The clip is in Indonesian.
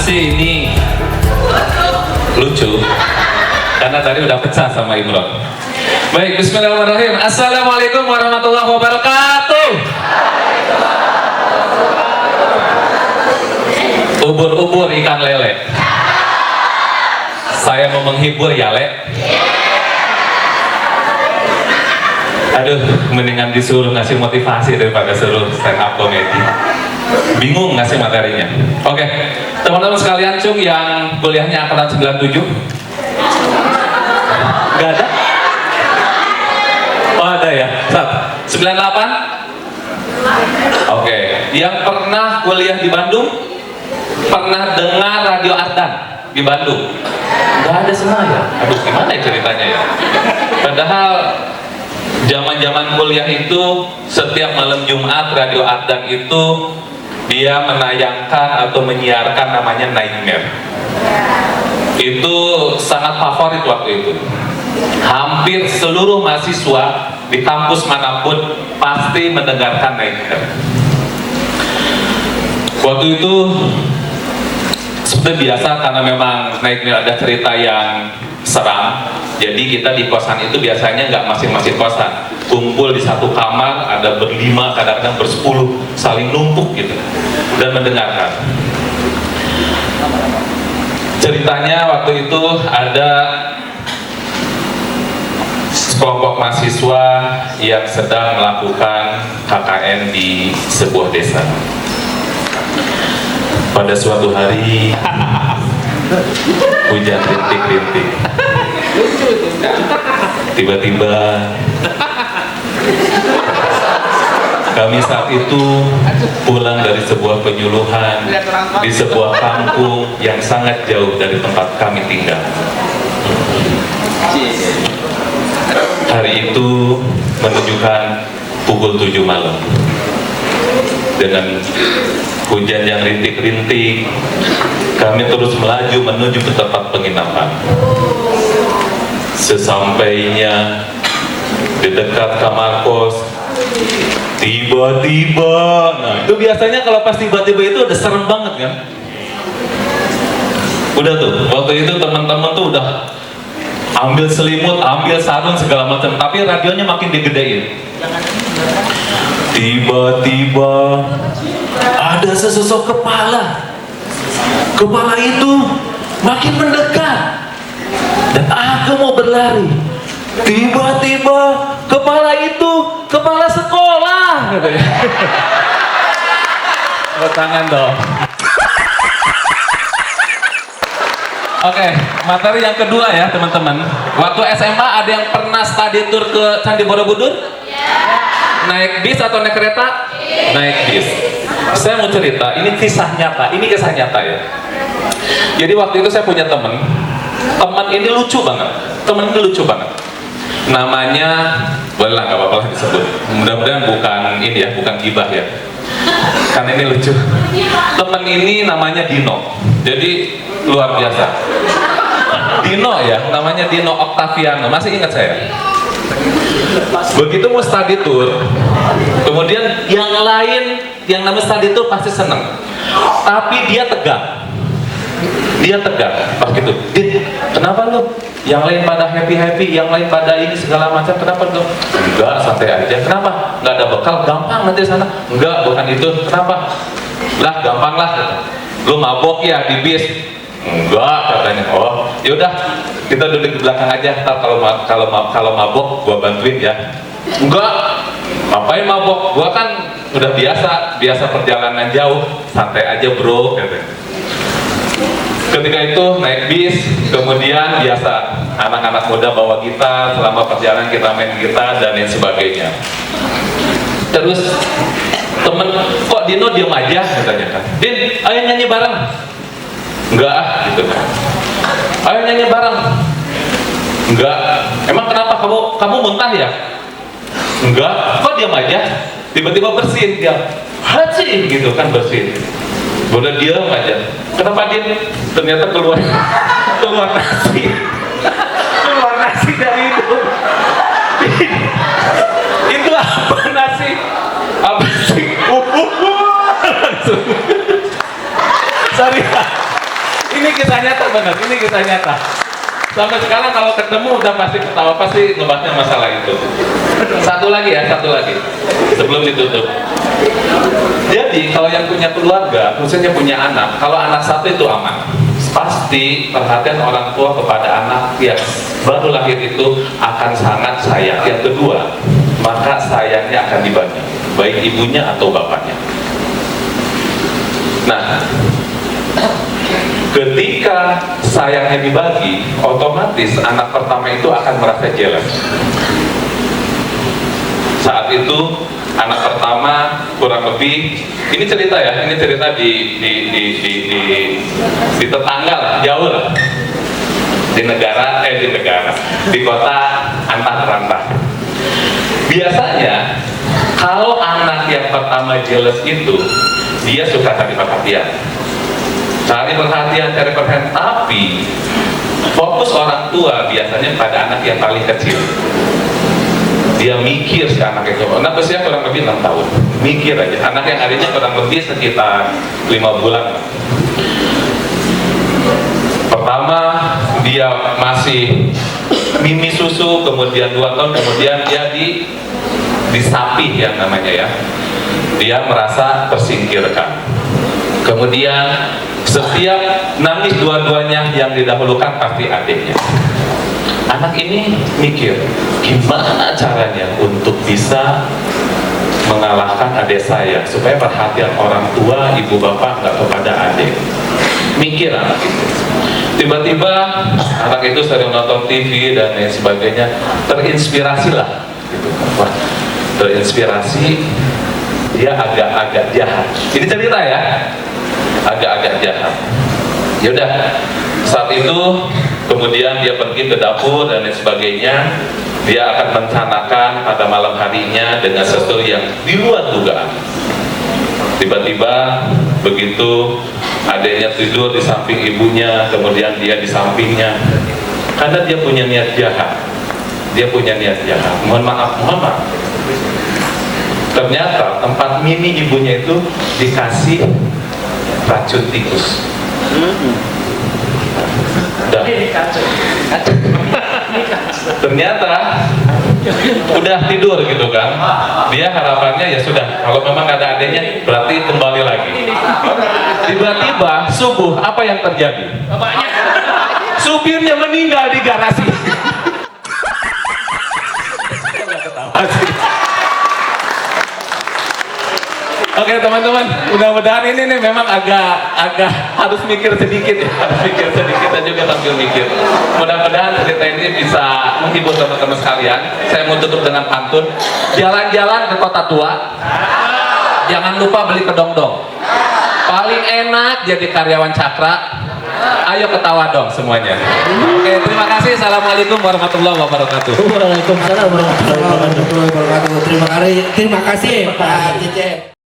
sih ini lucu karena tadi udah pecah sama Imron. Baik, bismillahirrahmanirrahim. Assalamualaikum warahmatullahi wabarakatuh. Ubur-ubur ikan lele. Saya mau menghibur ya, Le. Aduh, mendingan disuruh ngasih motivasi daripada suruh stand up comedy. Bingung ngasih materinya. Oke, teman-teman sekalian, cung yang kuliahnya angkatan 97. Gak ada? Oh ada ya, 98? Oke, yang pernah kuliah di Bandung? Pernah dengar Radio Ardan di Bandung? Gak ada semua ya? Aduh, gimana ya ceritanya ya? Padahal zaman-zaman kuliah itu setiap malam Jumat Radio Ardan itu dia menayangkan atau menyiarkan namanya Nightmare. Itu sangat favorit waktu itu. Hampir seluruh mahasiswa di kampus manapun pasti mendengarkan Nightmare. Waktu itu seperti biasa karena memang Nightmare ada cerita yang seram. Jadi kita di kosan itu biasanya nggak masing-masing kosan, kumpul di satu kamar, ada berlima, kadang-kadang bersepuluh, saling numpuk gitu dan mendengarkan. Ceritanya waktu itu ada sekelompok mahasiswa yang sedang melakukan KKN di sebuah desa. Pada suatu hari hujan rintik-rintik. Tiba-tiba kami saat itu pulang dari sebuah penyuluhan di sebuah kampung yang sangat jauh dari tempat kami tinggal. Hari itu menunjukkan pukul 7 malam. Dengan hujan yang rintik-rintik, kami terus melaju menuju ke tempat penginapan. Sesampainya di dekat kamar kos, tiba-tiba, nah itu biasanya kalau pas tiba-tiba itu udah serem banget kan? Udah tuh, waktu itu teman-teman tuh udah ambil selimut, ambil sarung segala macam, tapi radionya makin digedein. Tiba-tiba ada sesosok kepala. Kepala itu makin mendekat dan aku mau berlari. Tiba-tiba kepala itu kepala sekolah. Tepuk tangan dong. Oke, materi yang kedua ya teman-teman. Waktu SMA ada yang pernah study tour ke Candi Borobudur? Naik bis atau naik kereta? Naik bis. Saya mau cerita, ini kisah nyata, ya. Jadi waktu itu saya punya teman ini lucu banget, namanya, boleh lah, nggak apa-apa lah disebut. Mudah-mudahan bukan ini ya, bukan gibah ya. Karena ini lucu. Teman ini namanya Dino. Jadi luar biasa. Dino ya, namanya Dino Octaviano. Masih ingat saya? Begitu mau study tour, kemudian yang lain yang namanya study tour pasti seneng, tapi dia tegang. Pas gitu, Din, kenapa lu? Yang lain pada happy, yang lain pada ini segala macam, kenapa lu? Enggak, santai aja. Kenapa? Nggak ada bekal, gampang nanti sana. Enggak, bukan itu. Kenapa? Lah, gampang lah. Lu mabok ya di bis? Enggak, katanya. Oh, yaudah, kita duduk di belakang aja. Ntar kalau mabok, gua bantuin ya. Enggak, ngapain mabok? Gua kan udah biasa perjalanan jauh, santai aja bro, katanya. Ketika itu naik bis, kemudian biasa anak-anak muda bawa gitar, selama perjalanan kita main gitar dan lain sebagainya. Terus temen, kok Dino diem aja, katanya kan. Din, ayo nyanyi bareng. Enggak, gitu kan. Ayo nyanyi bareng. Enggak. Emang kenapa kamu muntah ya? Enggak. Kok diam aja? Tiba-tiba bersin dia. Haji gitu kan, bersin. Boleh diam aja. Kenapa dia? Ternyata keluar nasi. Keluar nasi dari hidung. Itu apa nasi? Apa sih? Langsung. Sorry. benar, ini kisah nyata. Sampai sekarang kalau ketemu udah pasti ketawa, pasti ngebahasnya masalah itu. Satu lagi sebelum ditutup. Jadi kalau yang punya keluarga, khususnya punya anak, kalau anak satu itu aman. Pasti perhatian orang tua kepada anak yang baru lahir itu akan sangat sayang. Yang kedua, maka sayangnya akan dibagi, baik ibunya atau bapaknya. Nah, ketika sayangnya dibagi, otomatis anak pertama itu akan merasa jealous. Saat itu anak pertama kurang lebih, ini cerita di tetangga lah, jauh lah, di kota Antah Rantah. Biasanya kalau anak yang pertama jealous itu, dia suka cari perhatian, tapi fokus orang tua biasanya pada anak yang paling kecil. Dia mikir si anak itu, anak usia kurang lebih 6 tahun, mikir aja. Anak yang adanya kurang lebih sekitar 5 bulan. Pertama dia masih mimi susu, kemudian 2 tahun, kemudian dia disapih yang namanya ya. Dia merasa tersingkirkan. Kemudian setiap nangis dua-duanya yang didahulukan pasti adiknya. Anak ini mikir, gimana caranya untuk bisa mengalahkan adik saya supaya perhatian orang tua, ibu bapak nggak kepada adik. Mikir anak itu. Tiba-tiba anak itu sering nonton TV dan lain sebagainya, terinspirasi lah. Wah, terinspirasi, dia agak-agak jahat. Ini cerita ya, agak-agak jahat. Yaudah, saat itu kemudian dia pergi ke dapur dan lain sebagainya. Dia akan merencanakan pada malam harinya dengan sesuatu yang di luar dugaan. Tiba-tiba begitu adiknya tidur di samping ibunya, kemudian dia di sampingnya, karena dia punya niat jahat. Mohon maaf. Ternyata tempat mini ibunya itu dikasih racun tikus. Ternyata udah tidur gitu kan, dia harapannya ya sudah, kalau memang ada adanya berarti kembali lagi. Tiba-tiba subuh, apa yang terjadi? Supirnya meninggal di garasi. Oke teman-teman, mudah-mudahan ini nih memang agak harus mikir sedikit ya, dan juga sambil mikir. Mudah-mudahan cerita ini bisa menghibur teman-teman sekalian. Saya mau tutup dengan pantun. Jalan-jalan ke kota tua, jangan lupa beli kedong-dong. Paling enak jadi karyawan Cakra. Ayo ketawa dong semuanya. Oke, terima kasih. Assalamualaikum warahmatullahi wabarakatuh. Waalaikumsalam warahmatullahi wabarakatuh. Terima kasih Pak Cece.